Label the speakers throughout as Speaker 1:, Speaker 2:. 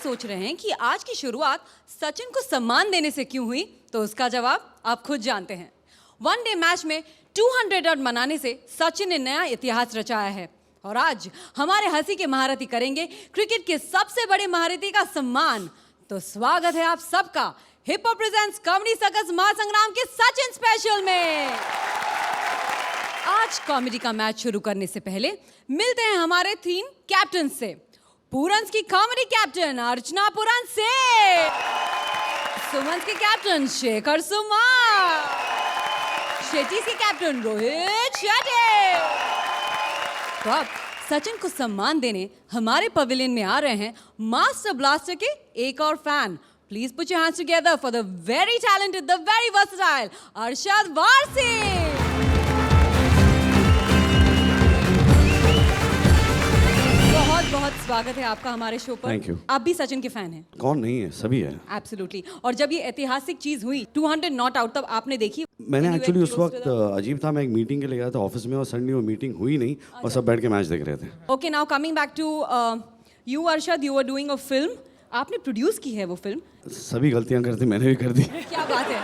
Speaker 1: सोच रहे हैं कि आज की शुरुआत सचिन को सम्मान देने से क्यों हुई, तो उसका जवाब आप खुद जानते हैं। वनडे मैच में 200 रन बनाने से सचिन ने नया इतिहास रचाया है और आज हमारे हंसी के महारथी करेंगे क्रिकेट के सबसे बड़े महारथी का सम्मान। तो स्वागत है आप सबका hip hop presents comedy circus Mahasangram के सचिन स्पेशल में। आज कॉमेडी का मैच शुरू करने से पहले मिलते हैं हमारे 3 कैप्टन से। पूरन्स की कॉमेडी कैप्टन अर्चना पुरन से, सुमन की कैप्टन शेखर सुमा, शेट्टी की कैप्टन रोहित शेट्टी। तो अब सचिन को सम्मान देने हमारे पवेलियन में आ रहे हैं मास्टर ब्लास्टर के एक और fan. Please put your hands together for the very talented, the very versatile Arshad Warsi. बहुत स्वागत है आपका हमारे शो पर।
Speaker 2: Thank you.
Speaker 1: आप भी सचिन के फैन हैं?
Speaker 2: कौन नहीं है, सभी है।
Speaker 1: एब्सोल्युटली। और जब ये ऐतिहासिक चीज हुई 200 नॉट आउट, तब आपने देखी?
Speaker 2: मैंने एक्चुअली उस वक्त अजीब था, मैं एक मीटिंग के लिए गया था ऑफिस में और सडनली वो मीटिंग हुई नहीं और सब बैठ के मैच देख रहे थे।
Speaker 1: Okay, now coming back to you Arshad, you are doing a film. आपने प्रोड्यूस की है वो फिल्म?
Speaker 2: सभी गलतियां करती मैंने भी कर दी।
Speaker 1: क्या बात है।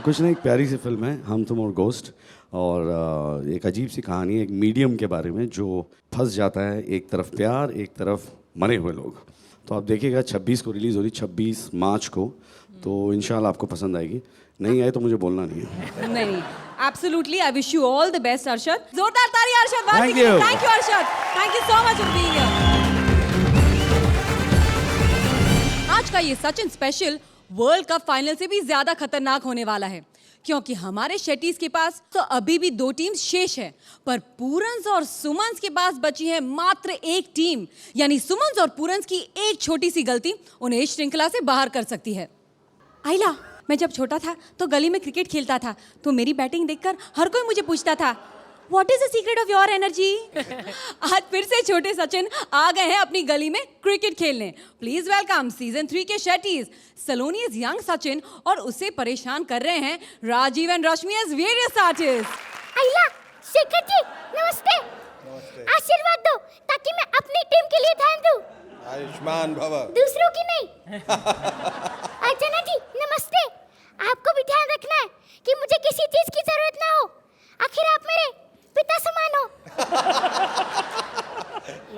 Speaker 2: कुछ नहीं, एक प्यारी सी फिल्म है हम तुम और गोस्ट, और एक अजीब सी कहानी है एक मीडियम के बारे में जो फंस जाता है, एक तरफ प्यार एक तरफ मरे हुए लोग। तो आप देखिएगा 26 को रिलीज़ हो रही, 26 मार्च को, तो इंशाल्लाह आपको पसंद आएगी। नहीं आए तो मुझे बोलना नहीं है।
Speaker 1: नहीं, absolutely. I wish you all the best Arshad. जोरदार ताली Arshad Warsi.
Speaker 2: Thank you.
Speaker 1: Thank you Arshad, thank you so much for being here. आज का ये Sachin special world cup final से भी ज्यादा खतरनाक होने वाला है, क्योंकि हमारे शेट्टीज के पास तो अभी भी 2 टीम्स शेष है, पर पूरन्स और सुमन्स के पास बची है मात्र 1 टीम। यानी सुमन्स और पूरन्स की एक छोटी सी गलती उन्हें इस श्रृंखला से बाहर कर सकती है। आइला, मैं जब छोटा था तो गली में क्रिकेट खेलता था, तो मेरी बैटिंग देखकर हर कोई मुझे पूछता था, what is the secret of your energy? आज फिर से छोटे सचिन आ गए हैं अपनी गली में क्रिकेट खेलने। प्लीज वेलकम सीजन 3 के शेट्टीज सलोनीज यंग सचिन, और उसे परेशान कर रहे हैं Rajeev and Rashmi as various artist.
Speaker 3: आइला, शेखर जी नमस्ते। आशीर्वाद दो ताकि मैं अपनी टीम के लिए ध्यान दूं।
Speaker 4: आयुष्मान भव।
Speaker 3: दूसरों की नहीं। अर्चना जी नमस्ते। आपको भी ध्यान रखना है कि मुझे किसी चीज की जरूरत ना हो, आखिर आप मेरे पिता समान हो।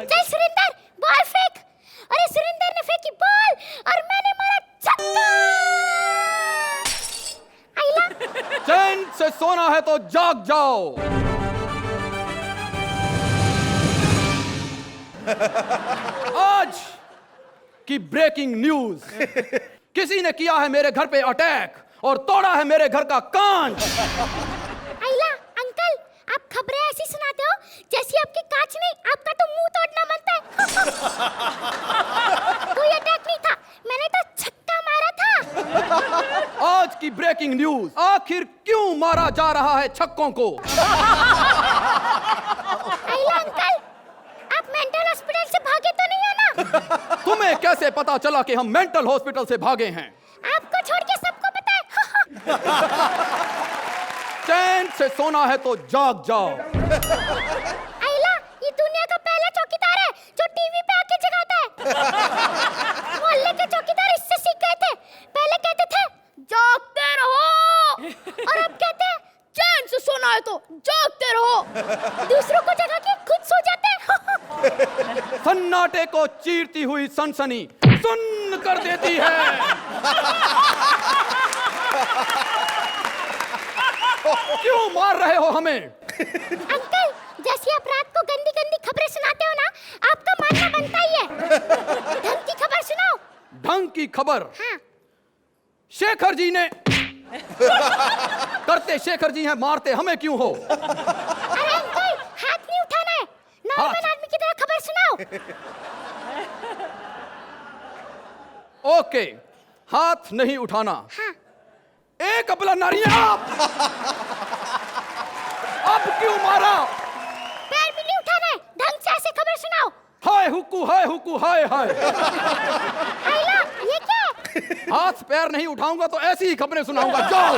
Speaker 3: चल सुरिंदर, बॉल फेंक। अरे सुरिंदर ने फेंकी बॉल और मैंने मारा छक्का। आइला,
Speaker 5: चैन से सोना है तो जाग जाओ। आज की ब्रेकिंग न्यूज, किसी ने किया है मेरे घर पे अटैक और तोड़ा है मेरे घर का कांच।
Speaker 3: आइला अंकल, आप खबरें ऐसी सुनाते हो जैसी आपकी कांच नहीं, आपका तो मुंह तोड़ना बनता है। कोई अटैक नहीं था, मैंने तो छक्का मारा था।
Speaker 5: आज की ब्रेकिंग न्यूज, आखिर क्यों मारा जा रहा है छक्कों को?
Speaker 3: आइला अंकल, आप मेंटल हॉस्पिटल से भागे तो नहीं हो ना?
Speaker 5: तुम्हें कैसे पता चला कि हम मेंटल हॉस्पिटल से भागे हैं?
Speaker 3: आपको छोड़ के सबको पता है।
Speaker 5: चैन से सोना है तो जाग जाओ।
Speaker 3: आइला, ये दुनिया का पहला चौकीदार है जो टीवी पे आके जगाता है। मोहल्ले के चौकीदार इससे सीख गए थे। पहले कहते थे जागते रहो, और अब कहते हैं चैन से सोना है तो जागते रहो। दूसरों को जगा के खुद सो जाते हैं।
Speaker 5: सन्नाटे को चीरती हुई सनसनी सुन्न कर देती है। क्यों मार रहे हो हमें?
Speaker 3: अंकल, जैसे आप रात को गंदी गंदी खबरें सुनाते हो ना, आपका मानना बनता ही है। ढंग की खबर सुनाओ।
Speaker 5: ढंग की खबर?
Speaker 3: हाँ।
Speaker 5: शेखर जी ने करते शेखर जी हैं, मारते हमें क्यों हो?
Speaker 3: अरे अंकल, हाथ नहीं उठाना है, नॉर्मल आदमी की तरह खबर सुनाओ।
Speaker 5: ओके, हाथ नहीं उठाना।
Speaker 3: हाँ।
Speaker 5: एक अपना नारिया। अब क्यों मारा?
Speaker 3: पैर भी नहीं उठाना है, ढंग से ऐसे खबर सुनाओ।
Speaker 5: हाय हुक्कू हाय हुक्कू हाय हाय।
Speaker 3: आइला, ये क्या है?
Speaker 5: हाथ पैर नहीं उठाऊंगा तो ऐसी ही खबरें सुनाऊंगा। जाओ।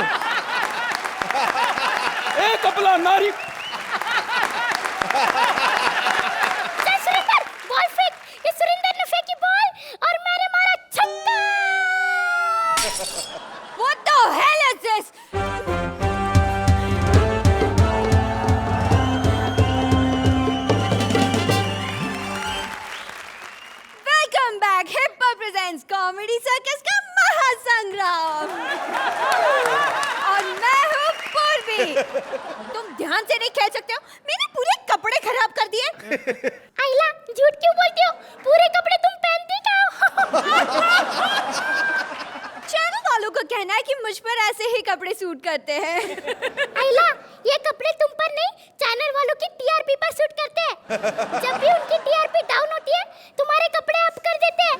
Speaker 5: एक अपना नारी।
Speaker 3: सुरिंदर, बॉल फेंक। ये सुरिंदर ने फेंकी बॉल और मैंने मारा आइला झूठ क्यों बोलती हो? पूरे कपड़े तुम पहनती क्या हो?
Speaker 4: चैनल वालों का कहना है कि मुझ पर ऐसे ही कपड़े सूट करते हैं।
Speaker 3: आइला ये कपड़े तुम पर नहीं, चैनल वालों की टीआरपी पर सूट करते हैं। जब भी उनकी टीआरपी डाउन होती है, तुम्हारे कपड़े अप कर देते हैं।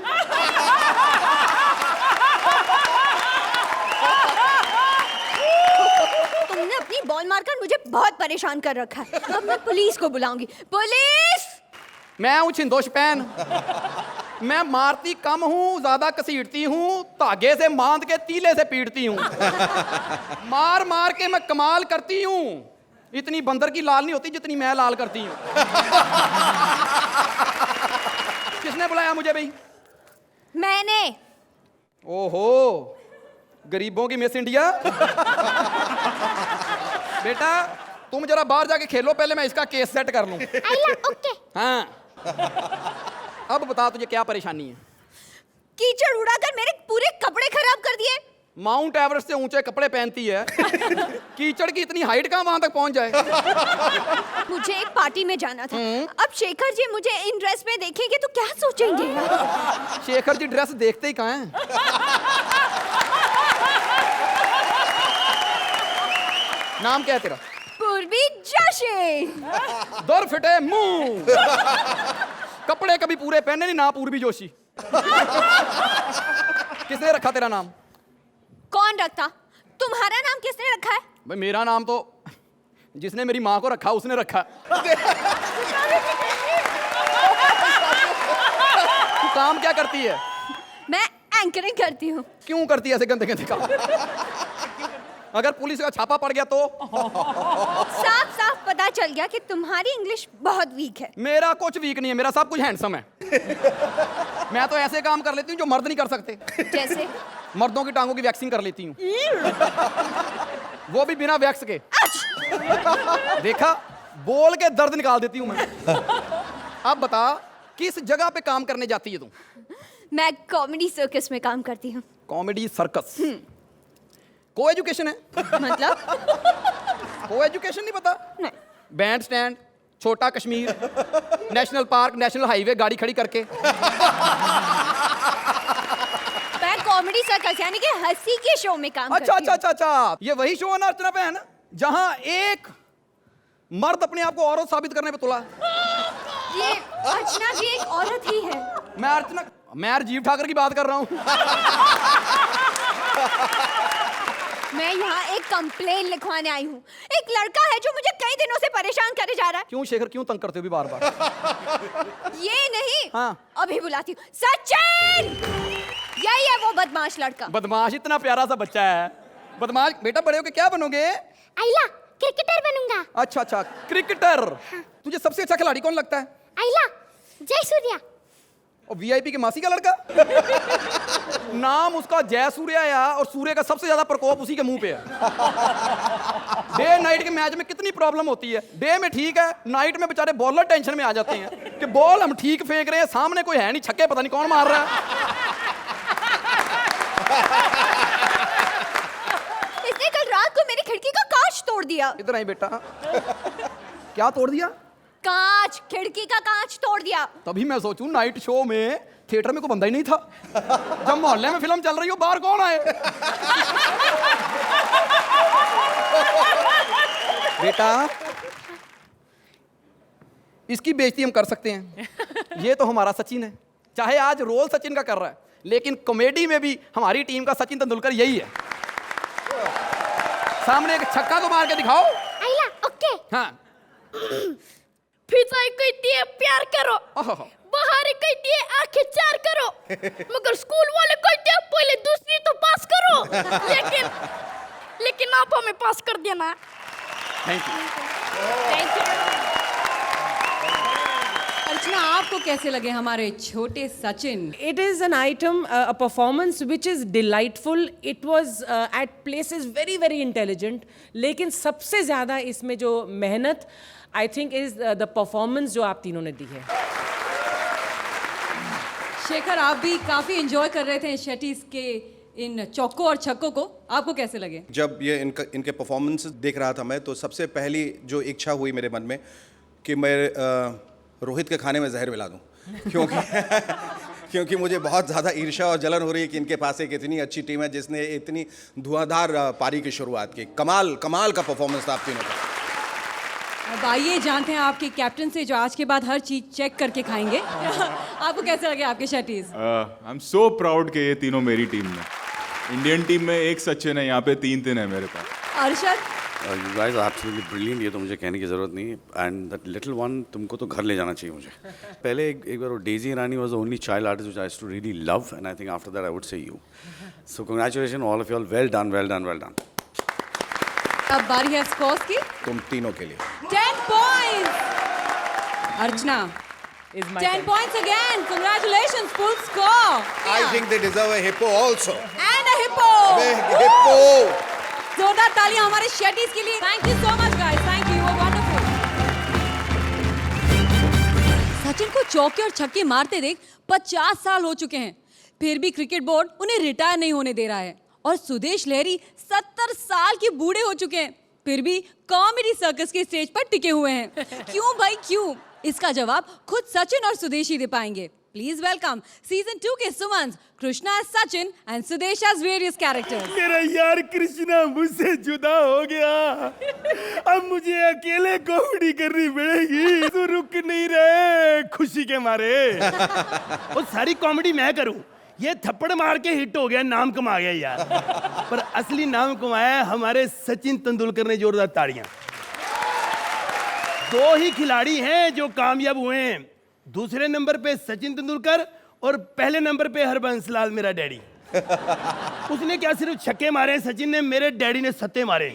Speaker 4: तुमने अपनी बॉल मारकर मुझे बहुत परेशान कर रखा है। अब मैं पुलिस को बुलाऊंगी। पुलिस!
Speaker 5: मैं हूँ छिंदोश पैन। मैं मारती कम हूँ, ज्यादा घसीटती हूँ, धागे से बांध के तीले से पीटती हूँ। मार मार के मैं कमाल करती हूँ। इतनी बंदर की लाल नहीं होती जितनी मैं लाल करती हूँ। किसने बुलाया मुझे भाई?
Speaker 4: मैंने।
Speaker 5: ओहो, गरीबों की मिस इंडिया। बेटा तुम जरा बाहर जाके खेलो, पहले मैं इसका केस सेट कर लूं।
Speaker 3: आइला ओके।
Speaker 5: हाँ अब बता तुझे क्या परेशानी है?
Speaker 4: कीचड़ उड़ाकर मेरे पूरे कपड़े खराब कर दिए।
Speaker 5: माउंट एवरेस्ट से ऊंचे कपड़े पहनती है, कीचड़ की इतनी हाइट कहाँ वहां तक पहुंच जाए?
Speaker 4: मुझे एक पार्टी में जाना था। अब शेखर जी मुझे इन ड्रेस में देखेंगे तो क्या सोचेंगे?
Speaker 5: शेखर जी ड्रेस देखते ही कहाँ हैं? नाम क्या है तेरा?
Speaker 4: पूर्वी जशी।
Speaker 5: दर फिटे मुंह। कपड़े कभी पूरे पहने नहीं ना, पूर्वी जोशी। किसने रखा तेरा नाम?
Speaker 4: कौन रखता? तुम्हारा नाम किसने रखा है?
Speaker 5: भाई मेरा नाम तो जिसने मेरी माँ को रखा उसने रखा। तू काम क्या करती है?
Speaker 4: मैं एंकरिंग करती हूँ।
Speaker 5: क्यों करती है ऐसे गंदे गंदे काम? अगर पुलिस का छापा पड़ गया तो?
Speaker 4: साफ साफ पता चल गया कि तुम्हारी इंग्लिश बहुत वीक है।
Speaker 5: मेरा कुछ वीक नहीं है, मेरा सब कुछ हैंडसम है। मैं तो ऐसे काम कर लेती हूँ जो मर्द नहीं कर सकते।
Speaker 4: जैसे?
Speaker 5: मर्दों की टांगों की वैक्सिंग कर लेती हूँ, वो भी बिना वैक्स के। देखा, बोल के दर्द निकाल देती हूँ मैं। अब बता किस जगह पे काम करने जाती है तू?
Speaker 4: मैं कॉमेडी सर्कस में काम करती हूँ।
Speaker 5: Comedy circus? को एजुकेशन है?
Speaker 4: मतलब?
Speaker 5: को एजुकेशन नहीं पता?
Speaker 4: नहीं।
Speaker 5: बैंड स्टैंड, छोटा Kashmir, national park, national highway गाड़ी खड़ी करके।
Speaker 4: मैं कॉमेडी सर्कस यानी कि हंसी के शो में काम
Speaker 5: अच्छा
Speaker 4: करती
Speaker 5: अच्छा
Speaker 4: हूँ।
Speaker 5: अच्छा अच्छा, ये वही शो है ना अर्चना पे, है ना, जहां एक मर्द अपने आप को औरत साबित करने पे तुला?
Speaker 4: ये अर्चना भी एक औरत ही है।
Speaker 5: मैं राजीव ठाकर की बात कर रहा हूँ।
Speaker 4: मैं यहाँ एक कंप्लेन लिखवाने आई हूँ। एक लड़का है जो मुझे कई दिनों से परेशान करे जा रहा है।
Speaker 5: क्यों शेखर, क्यों तंग करते हो भी बार बार?
Speaker 4: ये नहीं,
Speaker 5: हाँ।
Speaker 4: अभी बुलाती हूँ। सचिन! यही है वो बदमाश लड़का।
Speaker 5: बदमाश? इतना प्यारा सा बच्चा है बदमाश। बेटा बड़े होके क्या बनोगे?
Speaker 3: आइला क्रिकेटर बनूंगा।
Speaker 5: अच्छा अच्छा, क्रिकेटर। तुझे सबसे अच्छा खिलाड़ी कौन लगता है?
Speaker 3: आइला जय सूर्या।
Speaker 5: और वीआईपी के मासी का लड़का? नाम उसका जय सूर्या या, और सूर्य का सबसे ज्यादा प्रकोप उसी के मुंह पे है। डे नाइट के मैच में कितनी प्रॉब्लम होती है। डे में ठीक है, नाइट में बेचारे बॉलर टेंशन में आ जाते हैं कि बॉल हम ठीक फेंक रहे हैं, सामने कोई है नहीं, छक्के पता नहीं कौन मार रहा है।
Speaker 4: इसने कल रात को मेरी खिड़की का कांच तोड़ दिया।
Speaker 5: इधर आई बेटा। क्या तोड़ दिया?
Speaker 4: कांच, खिड़की का कांच तोड़ दिया।
Speaker 5: तभी मैं सोचूं नाइट शो में थिएटर में कोई बंदा ही नहीं था। जब मोहल्ले में फिल्म चल रही हो बाहर कौन आए? बेटा इसकी बेइज्जती हम कर सकते हैं, ये तो हमारा सचिन है। चाहे आज रोल सचिन का कर रहा है, लेकिन कॉमेडी में भी हमारी टीम का सचिन तेंदुलकर यही है। सामने एक छक्का तो मार के दिखाओ।
Speaker 3: आइला ओके।
Speaker 5: हाँ।
Speaker 3: फिजाई कहती है प्यार करो,
Speaker 5: ओहो।
Speaker 3: बाहर कहती है आंखें चार करो, मगर स्कूल वाले कहते हैं पहले दूसरी तो पास करो। लेकिन आप हमें पास कर देना।
Speaker 5: Thank you.
Speaker 4: Thank you.
Speaker 1: Archana, आपको कैसे लगे हमारे छोटे Sachin?
Speaker 6: It is an item, a performance which is delightful. It was at places very very intelligent. लेकिन सबसे ज़्यादा इसमें जो मेहनत I think is the performance जो आप तीनों ने दी है।
Speaker 1: शेखर, आप भी काफी एंजॉय कर रहे थे शेटीज के इन चौकों और छक्कों को, आपको कैसे लगे?
Speaker 7: जब ये इनके परफॉर्मेंस देख रहा था मैं, तो सबसे पहली जो इच्छा हुई मेरे मन में कि मैं रोहित के खाने में जहर मिला दूं, क्योंकि क्योंकि मुझे बहुत ज़्यादा ईर्ष्या और जलन हो रही है कि इनके पास एक इतनी अच्छी टीम है जिसने इतनी धुआंधार पारी की शुरुआत की। कमाल कमाल का परफॉर्मेंस था आप तीनों का।
Speaker 1: अब आइए जानते हैं आपके कैप्टन से, जो आज के बाद हर चीज चेक करके खाएंगे। आपको कैसे लगे आपके शैटीज?
Speaker 8: आई एम सो प्राउड कि ये तीनों मेरी टीम में। इंडियन टीम में एक सचिन है, यहाँ पे 3 है मेरे पास।
Speaker 1: Arshad,
Speaker 2: you guys are absolutely brilliant, ये तो मुझे कहने की ज़रूरत नहीं है। एंड दैट लिटिल वन तुमको तो घर ले जाना चाहिए मुझे। पहले एक बार वो Daisy Irani was the only child artist which I used to really love, and I think after that I would say you. So congratulation all of you all, well done well done well done.
Speaker 1: अब बारी है scores की।
Speaker 7: तुम तीनों के लिए
Speaker 1: 10 points. Archana,
Speaker 6: Is my
Speaker 1: 10
Speaker 6: turn.
Speaker 1: points again. Congratulations, full score.
Speaker 7: I think they deserve a hippo also.
Speaker 1: And a hippo.
Speaker 7: Hippo.
Speaker 1: जोरदार तालियां हमारे शेटीज के लिए। Thank you so much, guys. Thank you. You were wonderful. Sachin को चौके और छक्के मारते देख 50 साल हो चुके हैं, फिर भी क्रिकेट बोर्ड उन्हें रिटायर नहीं होने दे रहा है। और सुदेश लहरी 70 साल के बूढ़े हो चुके हैं, फिर भी कॉमेडी सर्कस के स्टेज पर टिके हुए हैं। क्यों भाई क्यों? इसका जवाब खुद सचिन और सुदेश ही दे पाएंगे। प्लीज वेलकम सीजन 2 के सुमंस, Krishna as Sachin and Sudesh as various characters.
Speaker 9: मेरा यार कृष्णा मुझसे जुदा हो गया, अब मुझे अकेले कॉमेडी करनी पड़ेगी। तो रुक नहीं रहे खुशी के मारे। वो सारी कॉमेडी मैं करूं, ये थप्पड़ मार के हिट हो गया, नाम कमा गया यार। पर असली नाम कमाया हमारे सचिन तेंदुलकर ने। जोरदार ताड़ियां। 2 ही खिलाड़ी हैं जो कामयाब हुए हैं, दूसरे नंबर पे सचिन तेंदुलकर और पहले नंबर पे हरबंस लाल मेरा डैडी। उसने क्या सिर्फ छक्के मारे, सचिन ने, मेरे डैडी ने 7 मारे।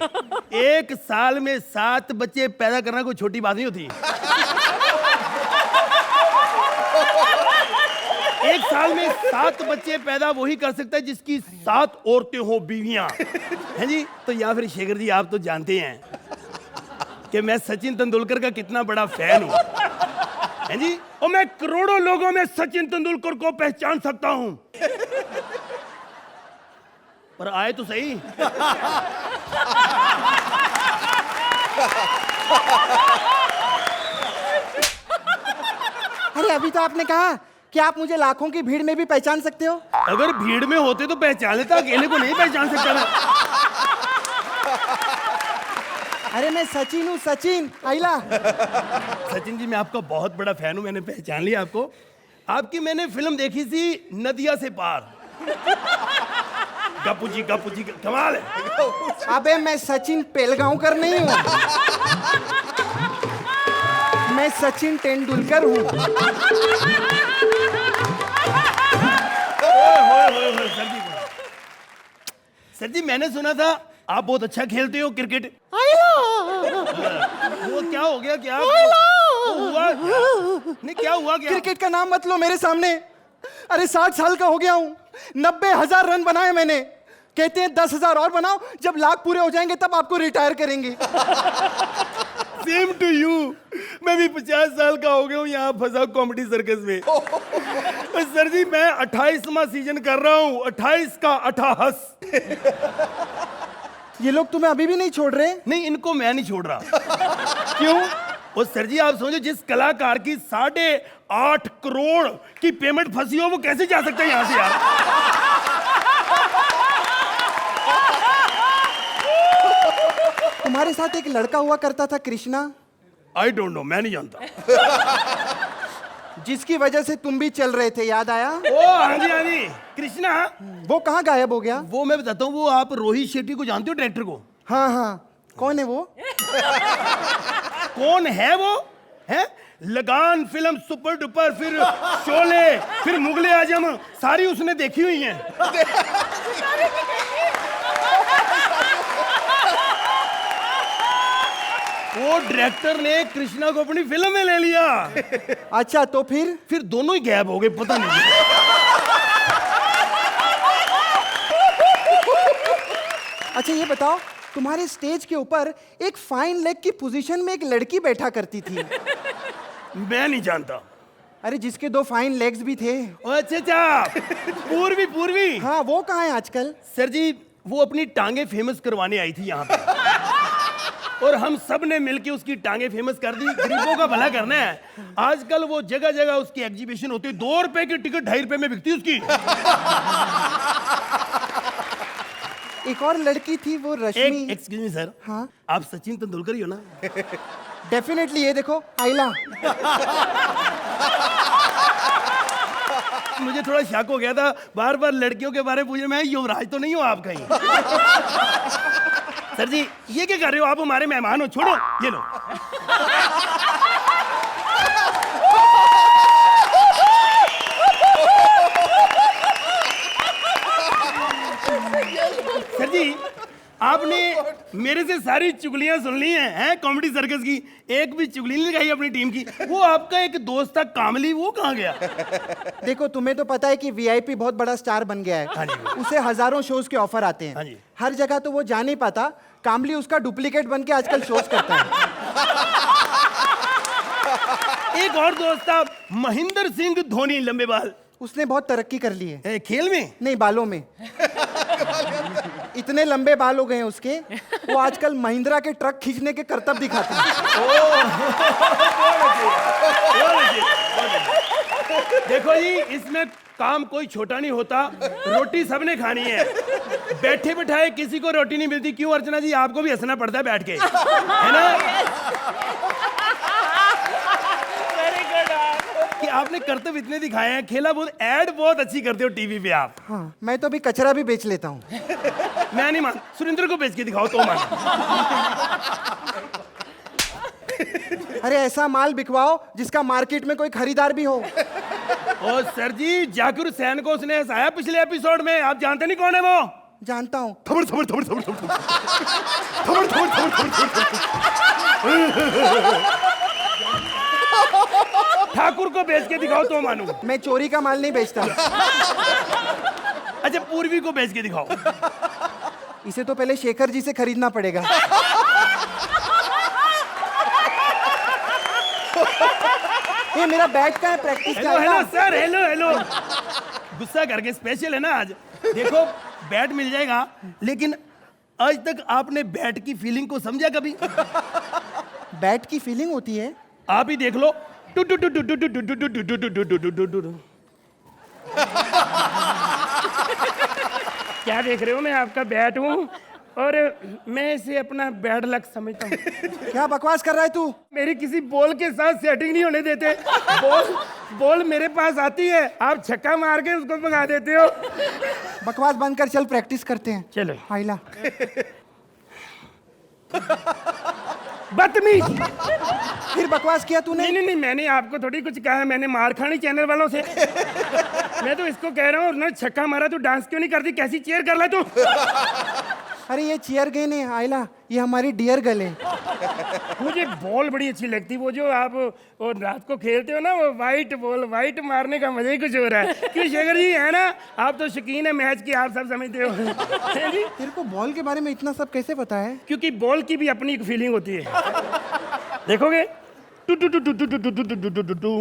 Speaker 9: एक साल में 7 बच्चे पैदा करना कोई छोटी बात नहीं होती। एक साल में 7 बच्चे पैदा वही कर सकता है जिसकी 7 औरतें हो, बीवियां हैं जी। तो या फिर शेखर जी, आप तो जानते हैं कि मैं सचिन तेंदुलकर का कितना बड़ा फैन हूं, हैं जी। और मैं करोड़ों लोगों में सचिन तेंदुलकर को पहचान सकता हूं। पर आए तो सही।
Speaker 10: अरे अभी तो आपने कहा कि आप मुझे लाखों की भीड़ में भी पहचान सकते हो।
Speaker 9: अगर भीड़ में होते तो पहचान लेता, अकेले को नहीं पहचान सकता मैं।
Speaker 10: अरे मैं सचिन हूँ, सचिन आइला।
Speaker 9: सचिन जी, मैं आपका बहुत बड़ा फैन हूं, मैंने पहचान लिया आपको। आपकी मैंने फिल्म देखी थी नदिया से पार। गप्पू जी कमाल है।
Speaker 10: अबे मैं सचिन पेलगांवकर नहीं हूँ, मैं सचिन तेंदुलकर हूँ।
Speaker 9: सर जी, मैंने सुना था आप बहुत अच्छा खेलते हो क्रिकेट। वो क्या हो गया? क्या हुआ? नहीं, क्या हुआ? क्या?
Speaker 10: क्रिकेट का नाम मत लो मेरे सामने। अरे 60 साल का हो गया हूँ, 90,000 रन बनाए मैंने। कहते हैं 10,000 और बनाओ, जब लाख पूरे हो जाएंगे तब आपको रिटायर करेंगे।
Speaker 9: Same to you. मैं भी 50 साल का हो गया हूँ, यहाँ फंसा कॉमेडी सर्कस में। सर जी, मैं 28वां सीजन कर रहा हूँ, 28 का 28।
Speaker 10: ये लोग तुम्हें अभी भी नहीं छोड़ रहे?
Speaker 9: नहीं, इनको मैं नहीं छोड़ रहा। क्यों? वो सर जी, आप समझो, जिस कलाकार की 8.5 करोड़ की पेमेंट फंसी हो, वो कैसे जा सकता है यहाँ से यार?
Speaker 10: तुम्हारे साथ एक लड़का हुआ करता था कृष्णा।
Speaker 9: आई डोंट नो, मैं नहीं जानता।
Speaker 10: जिसकी वजह से तुम भी चल रहे थे, याद आया?
Speaker 9: ओ हाँ जी, कृष्णा।
Speaker 10: वो कहाँ गायब हो गया?
Speaker 9: वो मैं बताता हूँ, वो आप रोहित शेट्टी को जानते हो, डायरेक्टर को?
Speaker 10: हाँ, कौन है वो?
Speaker 9: कौन है वो? है लगान फिल्म सुपर डुपर, फिर शोले, फिर मुगले आजम, सारी उसने देखी हुई हैं। वो डायरेक्टर ने कृष्णा को अपनी फिल्म में ले लिया।
Speaker 10: अच्छा, तो फिर
Speaker 9: दोनों ही गायब हो गए, पता नहीं।
Speaker 10: अच्छा ये बताओ, तुम्हारे स्टेज के ऊपर एक फाइन लेग की पोजीशन में एक लड़की बैठा करती थी।
Speaker 9: मैं नहीं जानता।
Speaker 10: अरे जिसके 2 फाइन लेग्स भी थे।
Speaker 9: अच्छा, पूर्वी।
Speaker 10: हाँ, वो कहाँ है आजकल?
Speaker 9: सर जी, वो अपनी टांगे फेमस करवाने आई थी यहाँ पे। और हम सब ने मिलके उसकी टांगे फेमस कर दी। गरीबों का भला करना है। आजकल वो जगह जगह उसकी एग्जीबिशन होती है, 2 रुपए की टिकट 2.5 रुपए में बिकती है उसकी।
Speaker 10: एक और लड़की थी वो रश्मि।
Speaker 9: एक्सक्यूज मी सर,
Speaker 10: हाँ
Speaker 9: आप सचिन तेंदुलकर ही हो ना?
Speaker 10: डेफिनेटली, ये देखो आइला।
Speaker 9: मुझे थोड़ा शक हो गया था, बार बार लड़कियों के बारे में पूछे, मैं युवराज तो नहीं हूँ आप कहीं? सर जी ये क्या कर रहे हो आप? हमारे मेहमान हो, छोड़ो ये लो। सर जी आपने मेरे से सारी चुगलियां सुन ली हैं कॉमेडी सर्कस की, एक भी चुगली नहीं लगाई अपनी टीम की। वो आपका एक दोस्त था कामली, वो कहाँ गया?
Speaker 10: देखो तुम्हें तो पता है कि वीआईपी बहुत बड़ा स्टार बन गया है। उसे हजारों शोज के ऑफर आते हैं, हर जगह तो वो जा नहीं पाता। कामली उसका डुप्लीकेट बन के आजकल शोज करता है।
Speaker 9: एक और दोस्त था महेंद्र सिंह धोनी, लंबे बाल,
Speaker 10: उसने बहुत तरक्की कर ली है।
Speaker 9: खेल में
Speaker 10: नहीं, बालों में। इतने लंबे बाल हो गए हैं उसके, वो आजकल महिंद्रा के ट्रक खींचने के करतब दिखाता है।
Speaker 9: देखो जी इसमें काम कोई छोटा नहीं होता, रोटी सबने खानी है। बैठे बिठाए किसी को रोटी नहीं मिलती। क्यों अर्चना जी, आपको भी हंसना पड़ता है बैठ के, है ना? कि आपने करतब इतने दिखाए हैं, खेला बहुत, ऐड बहुत अच्छी करते हो टीवी पे आप।
Speaker 10: हाँ, मैं तो अभी कचरा भी बेच लेता हूँ।
Speaker 9: मैं नहीं मान, सुरेंद्र को बेच के दिखाओ तो मान।
Speaker 10: अरे ऐसा माल बिकवाओ जिसका मार्केट में कोई खरीदार भी हो।
Speaker 9: ओ सर जी, जाकिर हुसैन को उसने हंसाया पिछले एपिसोड में, आप जानते नहीं कौन है वो?
Speaker 10: जानता हूँ।
Speaker 9: थमड़ थमड़ थमड़ थमड़ थमड़ थमड़ थमड़ थमड़ ठाकुर को बेच के दिखाओ तो मानू।
Speaker 10: मैं चोरी का माल नहीं बेचता।
Speaker 9: अच्छा पूर्वी को बेच के दिखाओ।
Speaker 10: इसे तो पहले शेखर जी से खरीदना पड़ेगा। ये मेरा बैट का है, प्रैक्टिस का है।
Speaker 9: Hello sir, hello hello. गुस्सा करके स्पेशल है ना आज। देखो बैट मिल जाएगा, लेकिन आज तक आपने बैट की फीलिंग को समझा कभी?
Speaker 10: बैट की फीलिंग होती है?
Speaker 9: आप ही देख लो। क्या देख रहे हो? मैं आपका बैट हूँ और मैं इसे अपना बैड लक समझता हूँ।
Speaker 10: क्या बकवास कर रहा है तू?
Speaker 9: मेरी किसी बॉल के साथ सेटिंग नहीं होने देते। बॉल मेरे पास आती है, आप छक्का मार के उसको भगा देते हो।
Speaker 10: बकवास बंद कर, चल प्रैक्टिस करते हैं।
Speaker 9: चलो।
Speaker 10: आइला।
Speaker 9: बदतमीज।
Speaker 10: फिर बकवास किया तूने?
Speaker 9: नहीं, मैंने आपको थोड़ी कुछ कहा, मैंने मार खानी चैनल वालों से। मैं तो इसको कह रहा हूँ, उन्होंने छक्का मारा तो डांस क्यों नहीं करती? कैसी चेयर कर ला तू?
Speaker 10: अरे ये चेयर गए नहीं आइला, ये हमारी डियर गर्ल है।
Speaker 9: मुझे बॉल बड़ी अच्छी लगती, वो जो आप वो रात को खेलते हो ना, वो वाइट बॉल, वाइट मारने का मजा ही कुछ हो रहा है। क्यों शेखर जी, है ना? आप तो शौकीन है मैच की, आप सब समझते हो। हैं जी?
Speaker 10: तेरे को बॉल के बारे में इतना सब कैसे पता है?
Speaker 9: क्योंकि बॉल की भी अपनी एक फीलिंग होती है। देखोगे? टू टू टू टू टू टू टू टू टू टू टू टू।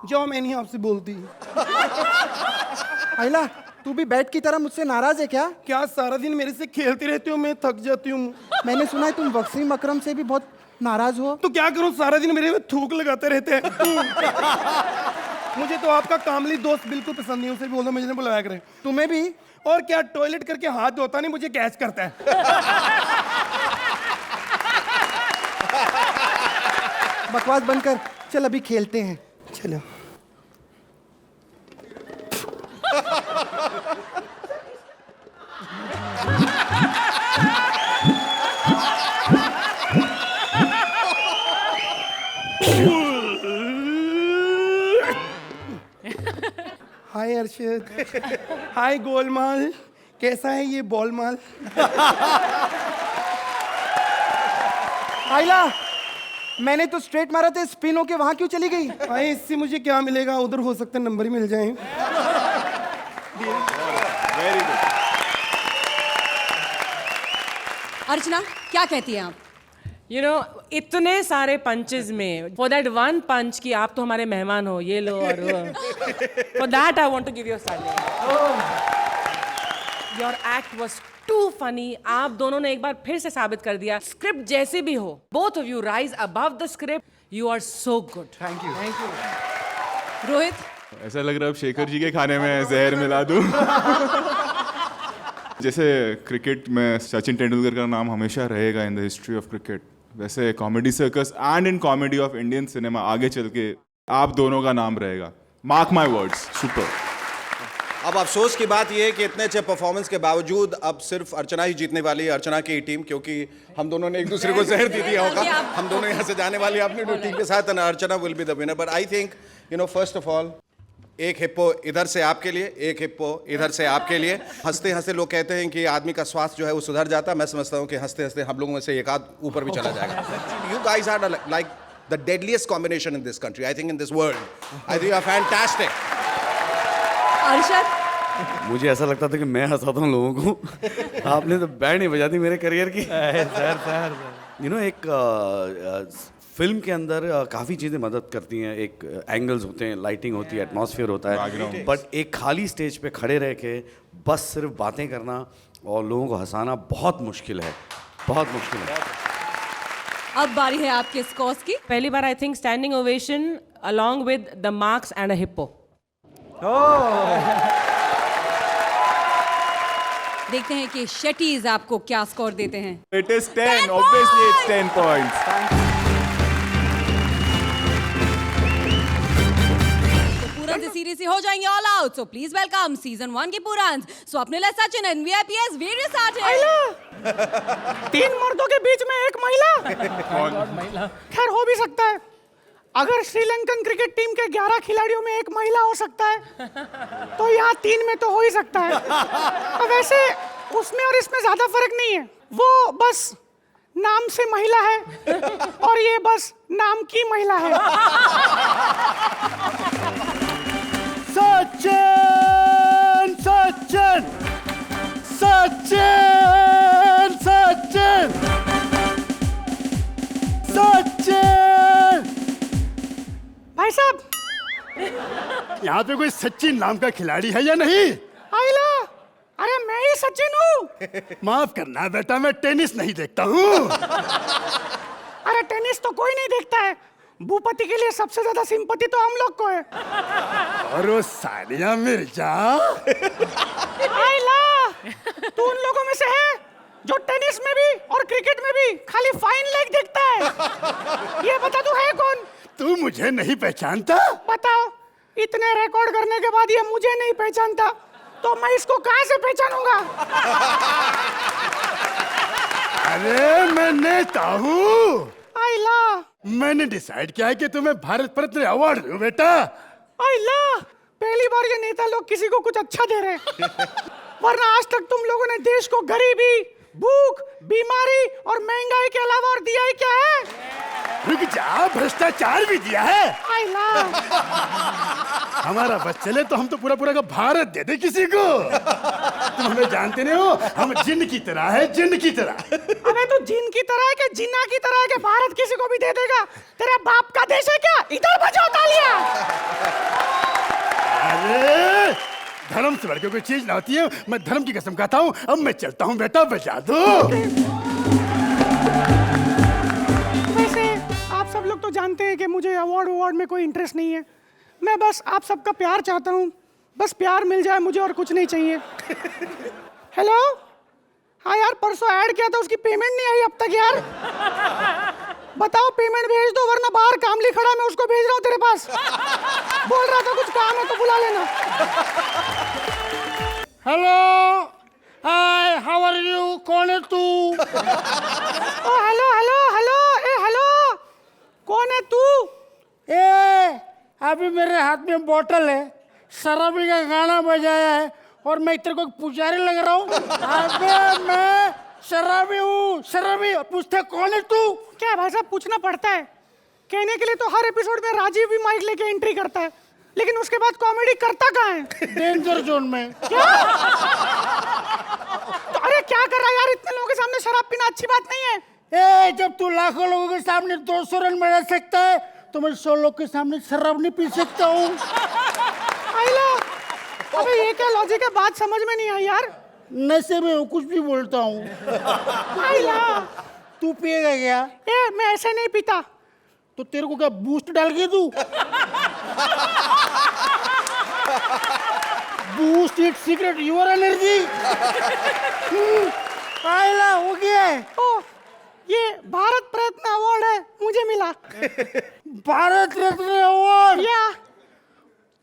Speaker 9: जो मैं नहीं आपसे बोलती।
Speaker 10: आइला, तू भी बैट की तरह मुझसे नाराज है क्या?
Speaker 9: क्या सारा दिन मेरे से खेलते रहते हो? मैं थक जाती हूँ।
Speaker 10: मैंने सुना है तुम वसीम अकरम से भी बहुत नाराज हो।
Speaker 9: तो क्या करूं, सारा दिन मेरे में थूक लगाते रहते हैं। मुझे तो आपका कामली दोस्त बिल्कुल पसंद नहीं, उसे भी बोल दो मुझे बुलाया करें।
Speaker 10: तुम्हें भी?
Speaker 9: और क्या, टॉयलेट करके हाथ धोता नहीं, मुझे कैच करता है।
Speaker 10: बकवास बंद कर, चल अभी खेलते हैं।
Speaker 9: चलो। हाय अर्शद। हाय गोलमाल, कैसा है ये बॉल माल?
Speaker 10: आइला, मैंने तो स्ट्रेट मारा था, स्पिन होके वहां क्यों चली गई?
Speaker 9: भाई इससे मुझे क्या मिलेगा? उधर हो सकता है नंबर ही मिल जाए।
Speaker 8: Very good.
Speaker 1: अर्चना क्या कहती हैं आप?
Speaker 6: यू नो इतने सारे पंचेस में फॉर दैट वन पंच कि आप तो हमारे मेहमान हो, ये लो और for that I want to give you standing. Your act was too funny. आप दोनों ने एक बार फिर से साबित कर दिया, स्क्रिप्ट जैसे भी हो, both of you rise above the script. You are so good.
Speaker 10: Thank you.
Speaker 6: Thank you.
Speaker 1: Rohit,
Speaker 8: ऐसा लग रहा है अब शेखर जी के खाने में जहर मिला दूं। जैसे क्रिकेट में सचिन तेंदुलकर का नाम हमेशा रहेगा in the history of cricket, वैसे comedy circus and in comedy of Indian cinema आगे चल के आप दोनों का नाम रहेगा। Mark my words, super.
Speaker 7: अब अफसोस की बात यह है कि इतने अच्छे परफॉर्मेंस के बावजूद अब सिर्फ अर्चना ही जीतने वाली है, अर्चना की टीम, क्योंकि हम दोनों ने एक दूसरे को जहर दे दिया होगा। हम दोनों यहाँ से जाने वाले अपनी टीम के साथ, Archana will be the winner. But I think first of all एक हिप्पो इधर से आपके लिए, एक हिप्पो इधर से आपके लिए। हंसते हंसते लोग कहते हैं कि आदमी का स्वास्थ्य जो है वो सुधर जाता है। मैं समझता हूँ कि हंसते हंसते हम लोगों में से एक आध ऊपर भी चला जाएगा। You guys are like the deadliest combination in this country, I think in this world. I think you are fantastic.
Speaker 1: Arshad,
Speaker 2: मुझे ऐसा लगता था कि मैं हंसाता हूँ लोगों को। आपने तो बैंड नहीं बजा दी मेरे करियर की। सर एक फिल्म के अंदर काफ़ी चीज़ें मदद करती हैं। एक एंगल्स होते हैं, लाइटिंग होती है, एटमॉस्फेयर होता है, बट एक खाली स्टेज पे खड़े रह के बस सिर्फ बातें करना और लोगों को हंसाना बहुत मुश्किल है, बहुत मुश्किल है।
Speaker 1: अब बारी है आपके स्कॉर्स की।
Speaker 6: पहली बार I think standing ovation along with the marks and a hippo.
Speaker 1: देखते हैं कि शेटीज आपको क्या स्कोर देते हैं।
Speaker 8: It is 10, obviously it's 10 points.
Speaker 1: Series से हो जाएंगे all out, so please welcome season 1 के पुरांस Swapnil Sachin and VIPs various artist.
Speaker 9: 3 मर्दों के बीच में एक महिला।
Speaker 8: कौन?
Speaker 9: खैर हो भी सकता है। अगर श्रीलंकन क्रिकेट टीम के 11 खिलाड़ियों में एक महिला हो सकता है, तो यहाँ 3 में तो हो ही सकता है। अब वैसे उसमें और इसमें ज्यादा फर्क नहीं है। वो बस नाम से महिला है और ये बस नाम की महिला है। सचिन सचिन सचिन सचिन सचिन। भाई साहब, यहाँ पे कोई सचिन नाम का खिलाड़ी है या नहीं? आइला, अरे मैं ही सचिन हूँ। माफ करना बेटा, मैं टेनिस नहीं देखता हूँ। अरे टेनिस तो कोई नहीं देखता है। भूपति के लिए सबसे ज्यादा सिंपैथी तो हम लोग को है। और वो सानिया मिर्जा। आइला, तू उन लोगों में से है जो टेनिस में भी और क्रिकेट में भी खाली फाइन लेग देखता है। ये बता तू है कौन? तू मुझे नहीं पहचानता? बताओ, इतने रिकॉर्ड करने के बाद ये मुझे नहीं पहचानता तो मैं इसको कहां से पहचानूंगा? अरे मैं नेता हूँ। आइला, मैंने डिसाइड किया है कि तुम्हें भारत रत्न अवार्ड दूं बेटा। आइला, पहली बार ये नेता लोग किसी को कुछ अच्छा दे रहे हैं। वरना आज तक तुम लोगों ने देश को गरीबी, भूख, बीमारी और महंगाई के अलावा और दिया ही क्या है? रुक जा, भ्रष्टाचार भी दिया है। आइला, हमारा बस चले तो हम तो पूरा पूरा का भारत दे दे किसी को। तुम हमें जानते नहीं हो, हम जिन की तरह है, जिन की तरह। अबे तू जिन की तरह है कि जिन्ना की तरह है कि भारत किसी को भी दे देगा? तेरे बाप का देश है क्या? इधर बजाओ तालियां। अरे धर्म से बढ़कर कोई चीज ना होती है। मैं धर्म की कसम खाता हूँ। अब मैं चलता हूँ बेटा, बजा दो। वैसे आप सब लोग तो जानते हैं कि मुझे अवार्ड में कोई इंटरेस्ट नहीं है। मैं बस आप सबका प्यार चाहता हूँ। बस प्यार मिल जाए मुझे, और कुछ नहीं चाहिए। हेलो, हाँ यार, परसों ऐड किया था, उसकी पेमेंट नहीं आई अब तक यार। बताओ पेमेंट भेज दो, वरना बाहर कामली खड़ा, मैं उसको भेज रहा हूँ तेरे पास। बोल रहा था कुछ काम है तो बुला लेना। Hello, hi, how are you? कौन है तू? ओ हेलो हेलो हेलो, ए हेलो, कौन है तू? ए अभी मेरे हाथ में बोतल है, शराबी का गाना बजाया है और मैं तेरे को पुजारी लग रहा हूँ? अबे मैं शराबी हूँ, शराबी। पूछते कौन है तू? क्या भाई साहब, पूछना पड़ता है। कहने के लिए तो हर एपिसोड में राजीव भी माइक लेके एंट्री करता है, लेकिन उसके बाद कॉमेडी करता कहाँ है? डेंजर जोन में। क्या? तो अरे क्या कर रहा है यार, इतने लोगों के सामने शराब पीना अच्छी बात नहीं है। ए, जब तू लाखों लोगों के सामने 200 रन बना सकता है तो मैं 100 लोग के सामने शराब नहीं पी सकता हूँ। आइला, अबे ये क्या लॉजिक है, बात समझ में नहीं आई यार। नशे में वो कुछ भी बोलता हूँ। आइला, तू पिएगा क्या? ए, मैं ऐसे नहीं पीता। तो तेरे को क्या बूस्ट डाल के दूं? Boost it secret your energy. आइला, हो गया है। ओ, ये भारत रत्न अवार्ड है, मुझे मिला। भारत रत्न अवार्ड? या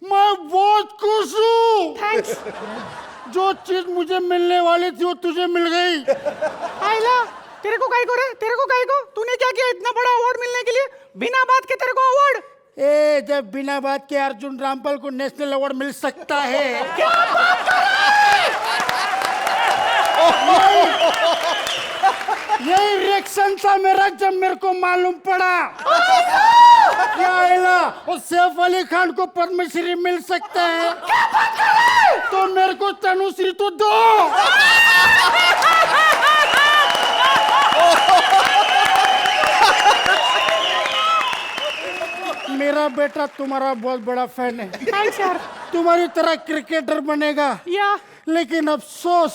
Speaker 9: मैं बहुत खुश हूँ। थैंक्स। जो चीज मुझे मिलने वाली थी वो तुझे मिल गई। आइला, तेरे को काहे को रे, तेरे को काहे को? तूने क्या किया इतना बड़ा अवार्ड मिलने के लिए? बिना बात के तेरे को अवार्ड? ए, जब बिना बात के अर्जुन रामपाल को नेशनल अवार्ड मिल सकता है। क्या बात कर रहा है? यही रिएक्शन था मेरा जब मेरे को मालूम पड़ा। क्या आइला, और सैफ अली खान को पद्मश्री मिल सकता है। क्या बात कर रहा है? तो मेरे को तनुश्री तो दो। मेरा बेटा तुम्हारा बहुत बड़ा फैन है। थैंक्स यार। तुम्हारी तरह क्रिकेटर बनेगा या, लेकिन अफसोस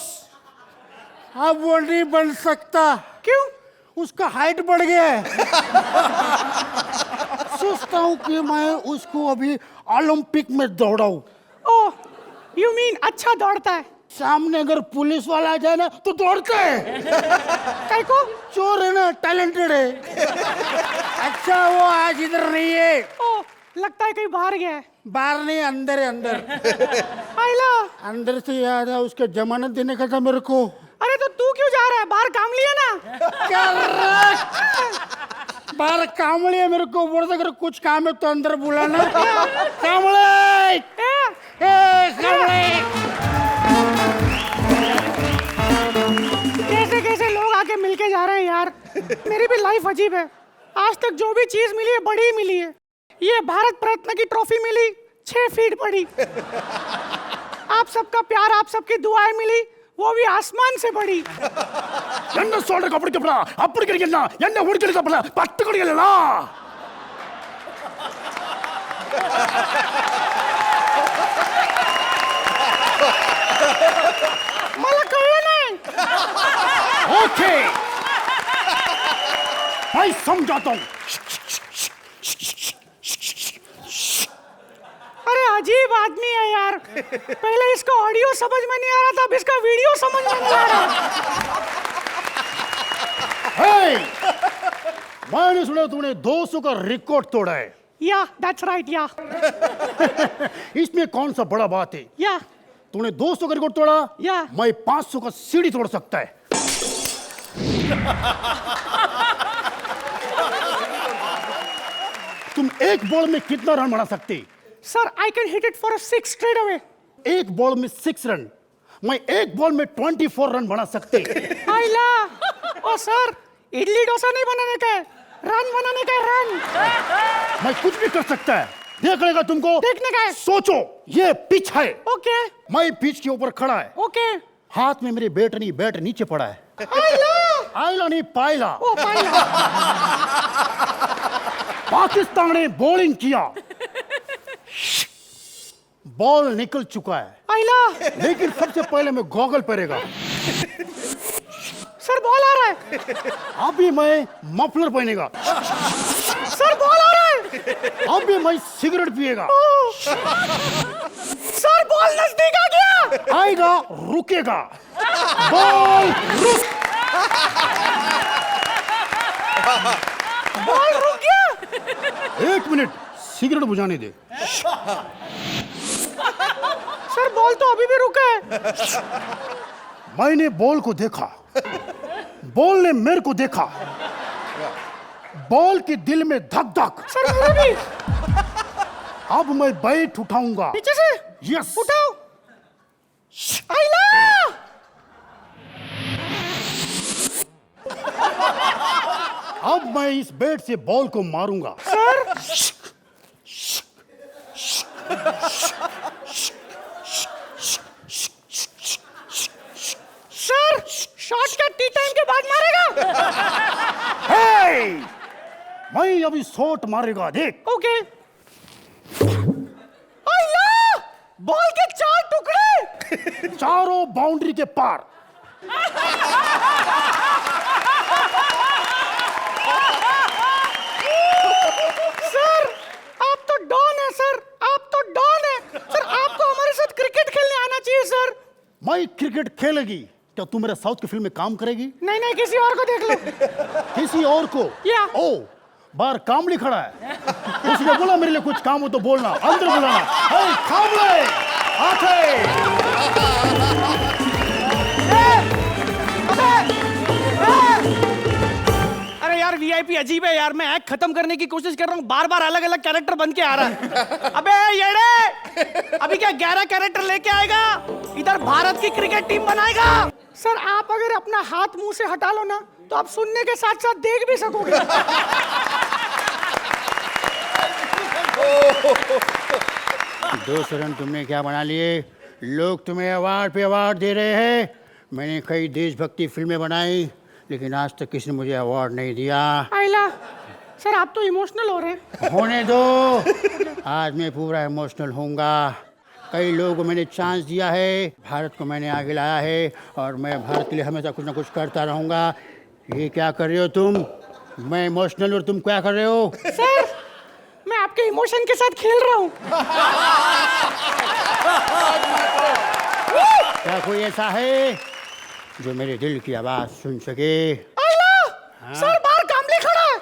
Speaker 9: अब वो नहीं बन सकता। क्यों? उसका हाइट बढ़ गया है। सोचता हूँ कि मैं उसको अभी ओलंपिक में दौड़ाऊं। ओह, यू मीन अच्छा दौड़ता है? सामने अगर पुलिस वाला आ जाए ना तो दौड़ता है। काय को? चोर है ना, टैलेंटेड है। अच्छा, वो आज इधर नहीं है। ओह, लगता है कहीं बाहर गया है। बाहर नहीं, अंदर है, अंदर। आइला, अंदर से याद है, उसके जमानत देने का था मेरे को। अरे तो तू क्यों जा रहा है? बाहर काम लिया ना। बाहर काम लिया, मेरे को बोल अगर कुछ काम है तो अंदर बुलाना। कामले, कैसे कैसे लोग आके मिलके जा रहे हैं यार। मेरी भी लाइफ अजीब है। आज तक जो भी चीज मिली है बड़ी मिली है। ये भारत रत्न की ट्रॉफी मिली 6 फीट बड़ी। आप सबका प्यार, आप सबकी दुआएं मिली, वो भी आसमान से बड़ी। என்ன சொல்றக்கு அப்படி கப்படா, அப்படி கடிக்கல, என்ன உடுக்கல கப்படா, 10 கடிக்கலடா। मला कळलं नाही। ओके, मैं समझाता हूँ। अरे अजीब आदमी है यार। पहले इसका ऑडियो समझ में नहीं आ रहा था, अब इसका वीडियो समझ में नहीं आ रहा। hey, मैंने सुना तूने 200 का रिकॉर्ड तोड़ा है। या, दैट्स राइट या। इसमें कौन सा बड़ा बात है? या, तूने 200 का रिकॉर्ड तोड़ा, या मैं 500 का सीढ़ी तोड़ सकता है। तुम एक बॉल में कितना रन बना सकते? Sir, I can hit it for a 6 straight away. एक बॉल में 6 रन, मैं एक बॉल में 24 रन बना सकते। आइला, ओ सर, इडली डोसा नहीं बनाने का है, रन बनाने का है, रन। मैं कुछ भी कर सकता है, देख लेगा तुमको। देखने का है? सोचो, ये पिच है। ओके। मैं पिच के ऊपर खड़ा है। ओके। हाथ में मेरे बैट नहीं, बैट नीचे पड़ा है। आइला, आइला नहीं, पाइला। ओ, पाइला। पाकिस्तान ने बॉलिंग किया, बॉल निकल चुका है। आइला, लेकिन सबसे पहले मैं गॉगल पहनेगा। सर, बॉल आ रहा है। अभी मैं मफलर पहनेगा। सर, बॉल आ रहा है। अभी मैं सिगरेट पिएगा। सर, बॉल नजदीक आ गया। आएगा, रुकेगा। बॉल रुक। बॉल रुक गया। 1 मिनट, सिगरेट बुझाने दे। सर, बॉल तो अभी भी रुका है। मैंने बॉल को देखा, बॉल ने मेरे को देखा। बॉल के दिल में धक धक। सर, मेरे भी। अब मैं बैट उठाऊंगा। पीछे से? यस। उठाओ। आइला! अब मैं इस बैट से बॉल को मारूंगा। सर, सर, भाई अभी शॉट मारेगा देख।
Speaker 5: ओके। बॉल के 4 टुकड़े
Speaker 9: चारों बाउंड्री के पार।
Speaker 5: सर आप तो डॉन है सर, आप तो डॉन है सर, आपको हमारे साथ क्रिकेट खेलने आना चाहिए सर।
Speaker 9: भाई क्रिकेट खेलेगी क्या तू मेरे साउथ की फिल्म में काम करेगी?
Speaker 5: नहीं नहीं, किसी और को देख लो।
Speaker 9: किसी और को?
Speaker 5: या।
Speaker 9: ओ बाहर कामली खड़ा है, उसने बोला मेरे लिए कुछ काम हो तो बोलना, अंदर बुलाना। हे कामले आके।
Speaker 5: अरे यार वीआईपी अजीब है यार, मैं एक्ट खत्म करने की कोशिश कर रहा हूँ, बार बार अलग अलग कैरेक्टर बन के आ रहा है। अबे येड़े, अभी क्या 11 कैरेक्टर लेके आएगा, इधर भारत की क्रिकेट टीम बनाएगा। सर आप अगर अपना हाथ मुंह से हटा लो ना तो आप सुनने के साथ साथ देख भी सकोगे।
Speaker 9: दोस्त रन तुमने क्या बना लिए? लोग तुम्हें अवार्ड पे अवार्ड दे रहे हैं। मैंने कई देशभक्ति फिल्में बनाई लेकिन आज तक किसी ने मुझे अवार्ड नहीं दिया।
Speaker 5: आइला सर आप तो इमोशनल हो रहे हैं।
Speaker 9: होने दो, आज मैं पूरा इमोशनल होऊंगा। कई लोगों को मैंने चांस दिया है, भारत को मैंने आगे लाया है और मैं भारत के लिए हमेशा कुछ ना कुछ करता रहूंगा। ये क्या कर रहे हो तुम? मैं इमोशनल और तुम क्या कर रहे हो?
Speaker 5: सर मैं आपके इमोशन के साथ खेल रहा हूँ।
Speaker 9: क्या कोई ऐसा है जो मेरे दिल की आवाज सुन सके?
Speaker 5: सर बाहर कामली खड़ा है।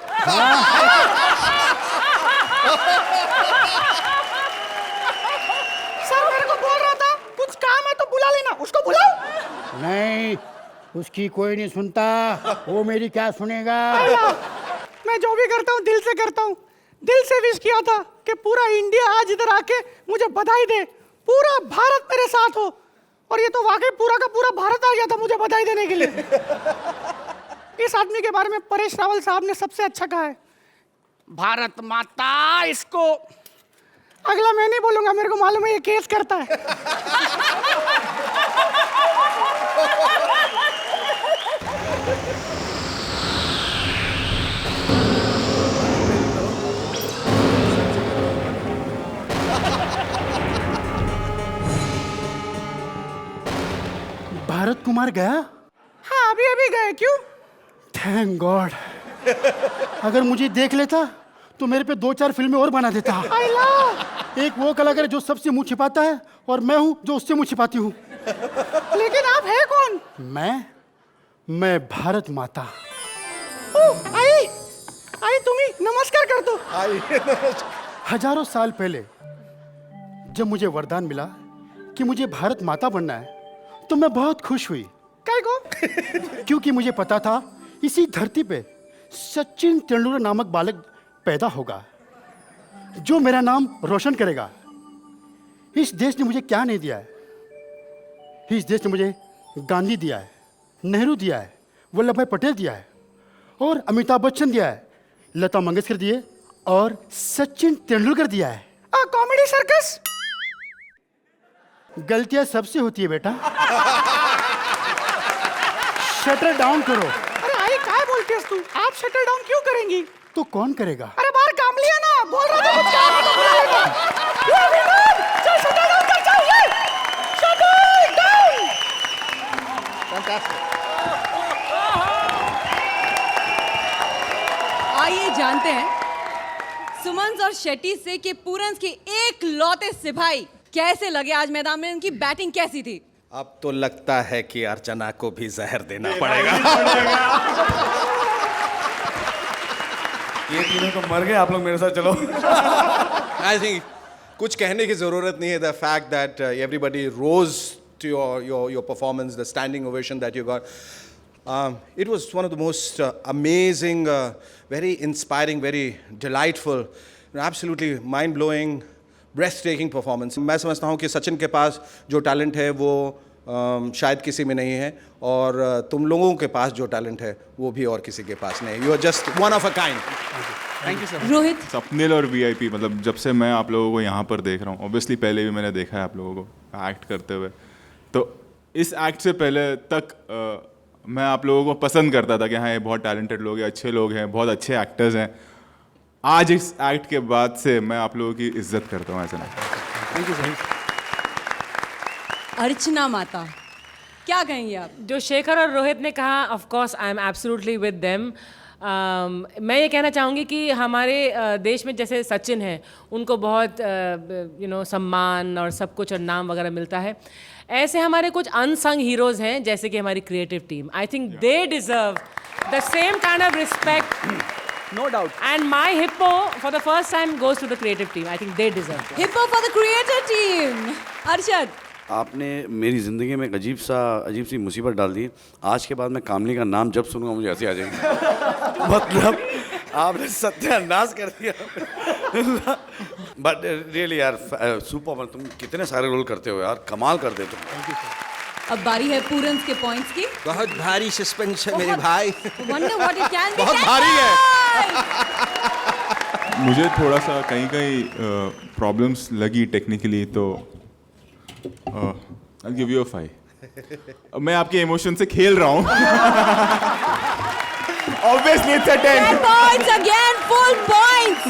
Speaker 5: सर मेरे को बोल रहा था कुछ काम है तो बुला लेना, उसको बुलाओ।
Speaker 9: नहीं, उसकी कोई नहीं सुनता, वो मेरी क्या सुनेगा?
Speaker 5: मैं जो भी करता हूँ दिल से करता हूँ। दिल से विश किया था कि पूरा इंडिया आज इधर आके मुझे बधाई दे, पूरा भारत मेरे साथ हो, और ये तो वाकई पूरा का पूरा भारत आ गया था मुझे बधाई देने के लिए। इस आदमी के बारे में परेश रावल साहब ने सबसे अच्छा कहा है, भारत माता इसको। अगला मैं नहीं बोलूंगा, मेरे को मालूम है ये केस करता है।
Speaker 9: भारत कुमार गया?
Speaker 5: हाँ अभी अभी गए। क्यों?
Speaker 9: Thank God. अगर मुझे देख लेता तो मेरे पे 2-4 फिल्में और बना देता। एक वो कलाकार जो सबसे मुंह छिपाता है और मैं हूँ जो उससे मुंह छिपाती हूँ।
Speaker 5: लेकिन आप है कौन?
Speaker 9: मैं भारत माता।
Speaker 5: आई आई तुम्ही नमस्कार कर दो।
Speaker 9: हजारों साल पहले जब मुझे वरदान मिला कि मुझे भारत माता बनना है तो मैं बहुत खुश हुई।
Speaker 5: काय को?
Speaker 9: क्योंकि मुझे पता था इसी धरती पे सचिन तेंदुलकर नामक बालक पैदा होगा जो मेरा नाम रोशन करेगा। इस देश ने मुझे क्या नहीं दिया है? इस देश ने मुझे गांधी दिया है, नेहरू दिया है, वल्लभ भाई पटेल दिया है और अमिताभ बच्चन दिया है, लता मंगेशकर दिए और सचिन तेंदुलकर दिया है।
Speaker 5: Comedy circus.
Speaker 9: गलतियां सबसे होती है बेटा। शटर डाउन करो।
Speaker 5: अरे आई काय बोलते तू? आप शटर डाउन क्यों करेंगी?
Speaker 9: तो कौन करेगा?
Speaker 5: अरे बाहर काम लिया ना, बोल रहा था कुछ काम है तो बुला लेना। ये विनोद, चल शटर डाउन कर, चल ये शटर डाउन।
Speaker 1: आइए जानते हैं सुमन और शेट्टी से कि पूरन के एक लौते सिपाही कैसे लगे आज मैदान में, उनकी बैटिंग कैसी थी?
Speaker 7: अब तो लगता है कि अर्चना को भी जहर देना पड़ेगा।
Speaker 2: ये तीनों तो मर गए, आप लोग मेरे साथ चलो।
Speaker 7: आई थिंक कुछ कहने की जरूरत नहीं है। The fact that everybody rose to your performance, the standing ovation that you got, it was one of the most amazing, very inspiring, very delightful, absolutely mind-blowing, breathtaking performance. मैं समझता हूँ कि सचिन के पास जो टैलेंट है वो शायद किसी में नहीं है, और तुम लोगों के पास जो टैलेंट है वो भी और किसी के पास नहीं है। You are just one of a kind.
Speaker 5: Thank you sir.
Speaker 1: Rohit,
Speaker 8: Swapnil और वीआईपी, मतलब जब से मैं आप लोगों को यहाँ पर देख रहा हूँ, ऑब्वियसली पहले भी मैंने देखा है आप लोगों को एक्ट करते हुए, तो इस एक्ट से पहले तक मैं आप लोगों को पसंद करता था कि हाँ ये बहुत टैलेंटेड लोग हैं, अच्छे लोग हैं, बहुत अच्छे एक्टर्स हैं, आज इस एक्ट के बाद से मैं आप लोगों की इज्जत करता हूँ ऐसा नहीं।
Speaker 2: Thank you sir.
Speaker 1: अर्चना माता, क्या कहेंगे आप?
Speaker 6: जो शेखर और रोहित ने कहा, of course I am absolutely with them. मैं ये कहना चाहूँगी कि हमारे देश में जैसे सचिन हैं, उनको बहुत सम्मान और सब कुछ और नाम वगैरह मिलता है, ऐसे हमारे कुछ अनसंग हीरोज़ हैं जैसे कि हमारी creative team. I think they deserve the same kind of respect.
Speaker 9: No doubt.
Speaker 6: And my hippo for the first time goes to the creative team. I think they deserve it.
Speaker 1: Hippo for the creator team. Arshad,
Speaker 2: आपने मेरी ज़िंदगी में एक अजीब सी मुसीबत डाल दी। आज के बाद मैं कामली का नाम जब सुनूंगा मुझे हंसी आ जाएगी। मतलब आपने सत्यानाश कर दिया। बट रियली यार सुपर, तुम कितने सारे रोल करते हो यार, कमाल कर देते हो।
Speaker 1: अब बारी है पूरन्स के पॉइंट्स की।
Speaker 7: बहुत भारी सस्पेंस है मेरे भाई।
Speaker 1: Wonder what it can be.
Speaker 7: बहुत भारी है।
Speaker 8: मुझे थोड़ा सा कहीं प्रॉब्लम्स लगी टेक्निकली, तो I'll give you a 5। मैं आपके इमोशन से खेल रहा हूँ। Obviously it's a 10।
Speaker 1: 10 points again, full points.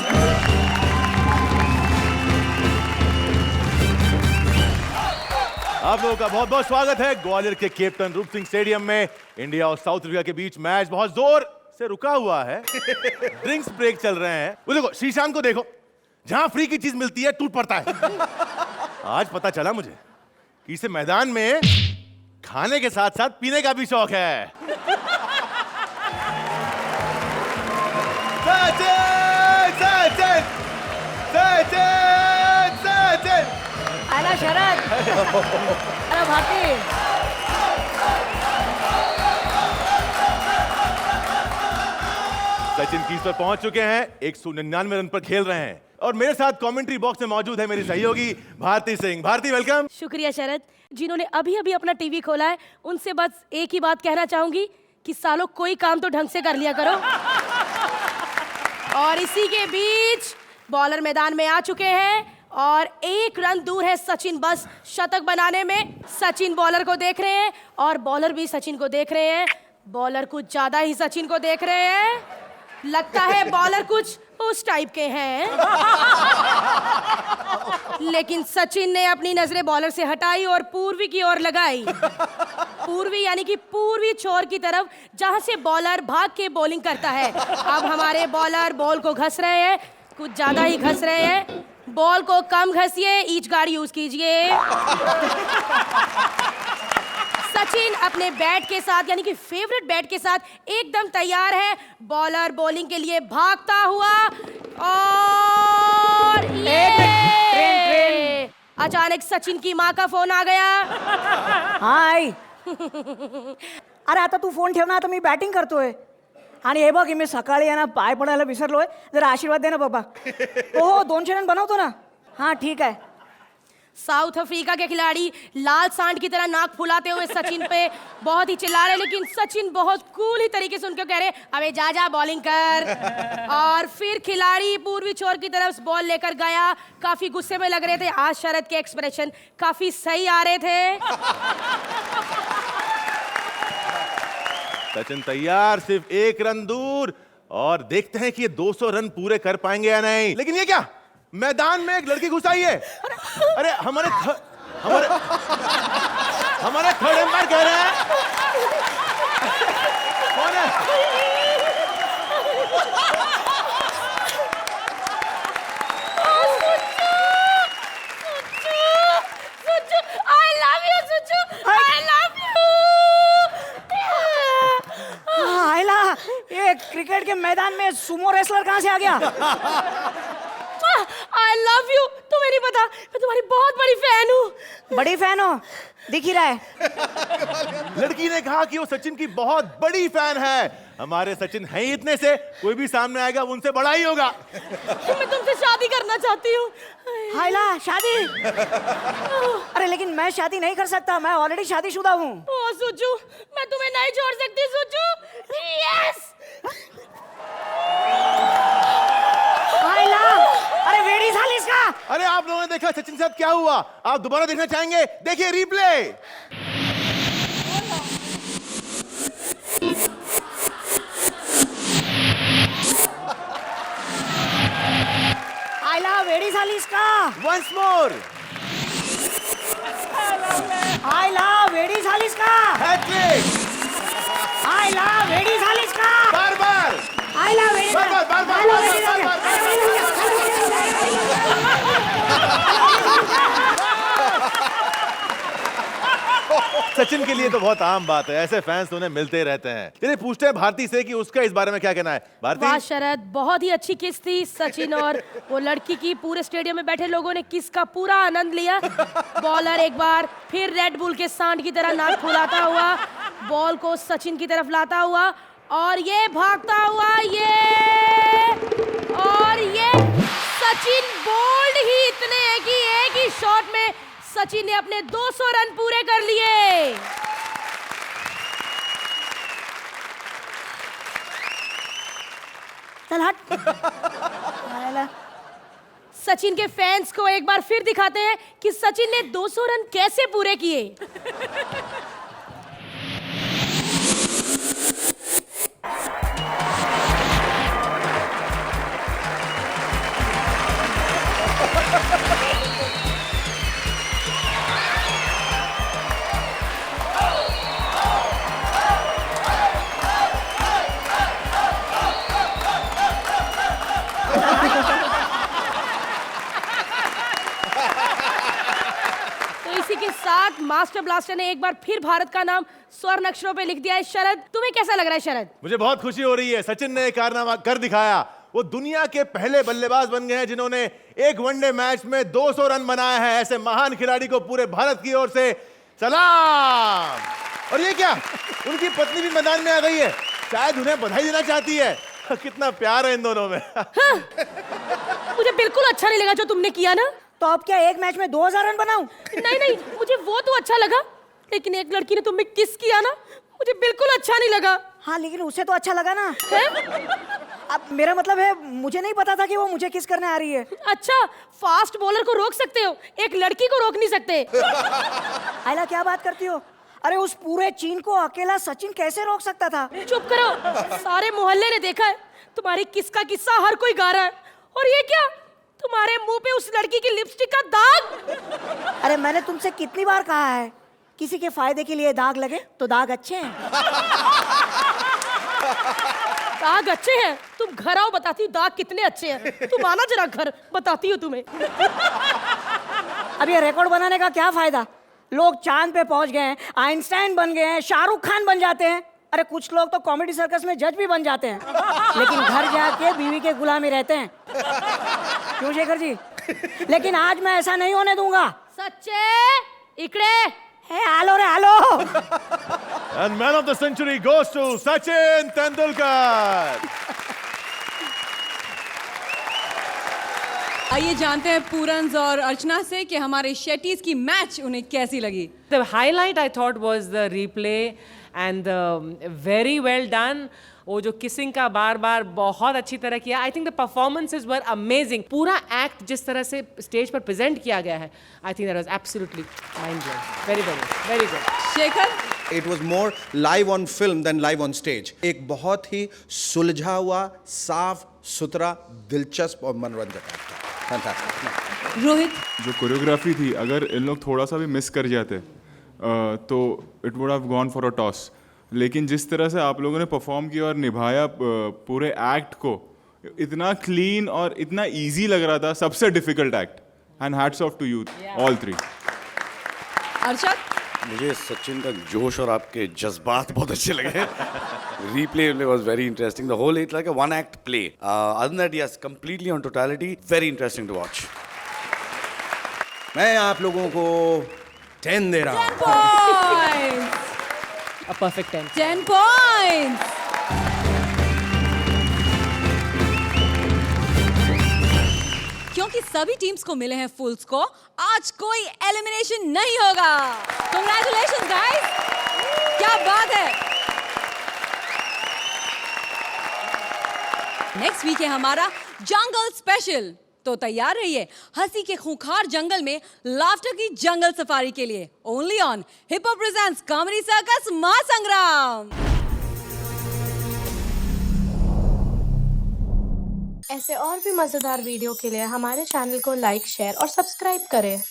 Speaker 9: आप लोगों का बहुत बहुत स्वागत है ग्वालियर के कैप्टन रूप सिंह स्टेडियम में। इंडिया और साउथ अफ्रीका के बीच मैच बहुत जोर से रुका हुआ है। ड्रिंक्स ब्रेक चल रहे हैं। वो देखो शीशांत को देखो, जहां फ्री की चीज मिलती है टूट पड़ता है। आज पता चला मुझे कि इसे मैदान में खाने के साथ साथ पीने का भी शौक है। सचिन सचिन सचिन सचिन
Speaker 4: आला शरद, अरे भारती,
Speaker 9: सचिन क्रीज पर पहुंच चुके हैं, 199 रन पर खेल रहे हैं और मेरे साथ कमेंट्री बॉक्स में मौजूद है मेरी सहयोगी भारती सिंह। भारती वेलकम।
Speaker 11: शुक्रिया शरद। जिन्होंने अभी अभी अपना टीवी खोला है उनसे बस एक ही बात कहना चाहूंगी कि सालों कोई काम तो ढंग से कर लिया करो। और इसी के बीच बॉलर मैदान में आ चुके हैं और 1 रन दूर है सचिन बस शतक बनाने में। सचिन बॉलर को देख रहे हैं और बॉलर भी सचिन को देख रहे हैं। बॉलर कुछ ज्यादा ही सचिन को देख रहे हैं। लगता है बॉलर कुछ उस टाइप के हैं। लेकिन सचिन ने अपनी नजरें बॉलर से हटाई और पूर्वी की ओर लगाई। पूर्वी यानी कि पूर्वी छोर की तरफ, जहां से बॉलर भाग के बॉलिंग करता है। अब हमारे बॉलर बॉल को घस रहे हैं, कुछ ज्यादा ही घस रहे हैं। बॉल को कम घसिए, ईच गार्ड यूज कीजिए। सचिन अपने बैट के साथ यानी कि फेवरेट बैट के साथ एकदम तैयार है। बॉलर बॉलिंग के लिए भागता हुआ और ये अचानक सचिन की माँ का फोन आ गया।
Speaker 12: हाय अरे आता तू फोन ठेव ना, आता मी बॅटिंग करतोय आणि हे बघ मी सकाळी आहे ना पाय पडायला विसरलोय, जरा आशीर्वाद दे ना बाबा। हो 200 रन बनवतो ना। हाँ ठीक है।
Speaker 11: साउथ अफ्रीका के खिलाड़ी लाल सांड की तरह नाक फुलाते हुए सचिन पे बहुत ही चिल्ला रहे, लेकिन सचिन बहुत कूल ही तरीके से उनको कह रहे अबे जा जा बॉलिंग कर। और फिर खिलाड़ी पूर्वी छोर की तरफ बॉल लेकर गया। काफी गुस्से में लग रहे थे। आज शरद के एक्सप्रेशन काफी सही आ रहे थे।
Speaker 9: सचिन तैयार, सिर्फ 1 रन दूर और देखते हैं कि ये 200 रन पूरे कर पाएंगे या नहीं। लेकिन ये क्या, मैदान में एक लड़की घुस आई है। अरे हमारे थर्ड एम्पायर कह रहे हैं। कौन है?
Speaker 11: I love you, Suchu. I love you.
Speaker 12: आयला ये क्रिकेट के मैदान में सुमो रेसलर कहाँ से आ गया?
Speaker 11: I love you. तुम्हें नहीं पता, मैं तुम्हारी बहुत बड़ी फैन हूँ।
Speaker 12: बड़ी फैन हो, दिख ही रहा है।
Speaker 9: लड़की ने कहा कि वो सचिन की बहुत बड़ी फैन है। हमारे सचिन है ही इतने से, कोई भी सामने आएगा वो उनसे बड़ा ही होगा।
Speaker 11: मैं तुमसे शादी करना चाहती हूँ।
Speaker 12: हायला शादी? अरे लेकिन मैं शादी नहीं कर सकता, मैं ऑलरेडी शादीशुदा हूँ।
Speaker 11: ओ सुचू, मैं तुम्हें नहीं छोड़ सकती सुचू। यस।
Speaker 12: हायला, अरे वेड़ी झाली इसका।
Speaker 9: अरे आप लोगों ने देखा सचिन साहब क्या हुआ? आप दोबारा देखना चाहेंगे? देखिए रिप्ले।
Speaker 12: झालिस्का.
Speaker 9: Once more.
Speaker 12: आयला वेडी झालीस का?
Speaker 9: Hat-trick.
Speaker 12: आयला वेडी झालीस का?
Speaker 9: बार.
Speaker 12: आयला वेडी
Speaker 9: सचिन के लिए तो बहुत आम बात है, ऐसे फैंस तो उन्हें मिलते ही रहते हैं. चलिए पूछते हैं भारती से कि उसका इस बारे में क्या कहना है.
Speaker 11: वाह
Speaker 9: भारती.
Speaker 11: शरद, बहुत ही अच्छी किस थी सचिन और वो लड़की की. पूरे स्टेडियम में बैठे लोगों ने किस का पूरा आनंद लिया. बॉलर एक बार फिर रेड बुल के सांड की तरह नाक फुलाता हुआ बॉल को सचिन की तरफ लाता हुआ और ये भागता हुआ ये सचिन बोल्ड ही इतने हैं कि एक ही शॉट में सचिन ने अपने 200 रन पूरे कर लिए.
Speaker 12: चल हट. आयला
Speaker 11: सचिन के फैंस को एक बार फिर दिखाते हैं कि सचिन ने 200 रन कैसे पूरे किए. इसी के साथ मास्टर ब्लास्टर ने एक बार फिर भारत का नाम स्वर्ण अक्षरों पे लिख दिया है. शरद, तुम्हें कैसा लग रहा है शरद?
Speaker 9: मुझे बहुत खुशी हो रही है. सचिन ने एक कारनामा कर दिखाया. वो दुनिया के पहले बल्लेबाज बन गए हैं जिन्होंने एक वनडे मैच में 200 रन बनाए हैं. ऐसे महान खिलाड़ी को पूरे भारत की ओर से सलाम. और ये क्या, उनकी पत्नी भी मैदान में आ गई है. शायद उन्हें बधाई देना चाहती है. कितना प्यार है इन दोनों में.
Speaker 11: हाँ, मुझे बिल्कुल अच्छा नहीं लगा जो तुमने किया ना.
Speaker 12: तो अब क्या एक मैच में 2000 रन बनाऊं?
Speaker 11: नहीं, मुझे वो तो अच्छा लगा, लेकिन एक लड़की ने तुम्हें किस किया ना, मुझे बिल्कुल अच्छा नहीं लगा.
Speaker 12: हाँ लेकिन उसे तो अच्छा लगा ना.
Speaker 11: है?
Speaker 12: अब मेरा मतलब है मुझे नहीं पता था कि वो मुझे किस करने आ रही है.
Speaker 11: अच्छा, फास्ट बॉलर को रोक सकते हो, एक लड़की को रोक नहीं सकते.
Speaker 12: आयला क्या बात करती हो? अरे उस पूरे चीन को अकेला सचिन कैसे रोक सकता था?
Speaker 11: चुप करो, सारे मोहल्ले ने देखा है तुम्हारी किस का किस्सा हर कोई गा रहा है. और ये क्या, तुम्हारे मुंह पे उस लड़की की लिपस्टिक का दाग.
Speaker 12: अरे मैंने तुमसे कितनी बार कहा है, किसी के फायदे के लिए दाग लगे तो दाग अच्छे हैं.
Speaker 11: दाग अच्छे हैं? तुम घर आओ, बताती हूँ दाग कितने अच्छे हैं. तुम आना जरा घर, बताती हूँ तुम्हें.
Speaker 12: अब ये रिकॉर्ड बनाने का क्या फायदा? लोग चांद पे पहुंच गए हैं, आइंस्टाइन बन गए हैं, शाहरुख खान बन जाते हैं. अरे कुछ लोग तो कॉमेडी सर्कस में जज भी बन जाते हैं, लेकिन घर जाके बीवी के गुलामी रहते हैं. क्यों शेखर जी? लेकिन आज मैं ऐसा नहीं होने दूंगा.
Speaker 11: सच्चे इकडे
Speaker 12: हे आलो रे आलो.
Speaker 9: And man of the century goes to Sachin Tendulkar.
Speaker 1: आइए जानते हैं पूरन और अर्चना से कि हमारे शेट्टीज की मैच उन्हें कैसी लगी.
Speaker 6: The highlight I thought was the replay and very well done. वो जो किसिंग का बार बार बहुत अच्छी तरह किया. I think the performances were amazing. पूरा एक्ट जिस तरह से स्टेज पर प्रेजेंट किया गया है, I think that was absolutely mind blowing. Very good.
Speaker 1: Shekhar,
Speaker 7: it was more live on film than live on stage. एक बहुत ही सुलझा हुआ, साफ सुथरा, दिलचस्प और मनोरंजक एक्ट था. फैंटास्टिक.
Speaker 1: रोहित,
Speaker 8: जो कोरियोग्राफी थी, अगर इन लोग थोड़ा सा भी मिस कर जाते तो it would have gone for a toss. लेकिन जिस तरह से आप लोगों ने परफॉर्म किया और निभाया पूरे एक्ट को, इतना क्लीन और इतना इजी लग रहा था. सबसे difficult act. And hats off to you all three.
Speaker 1: Arshad,
Speaker 2: मुझे सचिन का जोश और आपके जज्बात बहुत अच्छे लगे. Replay was very interesting. The whole, it's like a one-act play. Other than that, yes, completely on totality, very interesting to watch.
Speaker 7: मैं आप लोगों को 10 दे रहा हूँ.
Speaker 1: points.
Speaker 6: A perfect 10.
Speaker 1: 10 points. क्योंकि सभी टीम्स को मिले हैं फुल स्कोर, आज कोई एलिमिनेशन नहीं होगा. Congratulations guys. क्या बात है. नेक्स्ट वीक है हमारा जंगल स्पेशल, तो तैयार रहिए हंसी के खूंखार जंगल में लाफ्टर की जंगल सफारी के लिए. Only on hip hop presents comedy circus महासंग्राम.
Speaker 13: ऐसे और भी मज़ेदार वीडियो के लिए हमारे चैनल को लाइक, शेयर और सब्सक्राइब करें।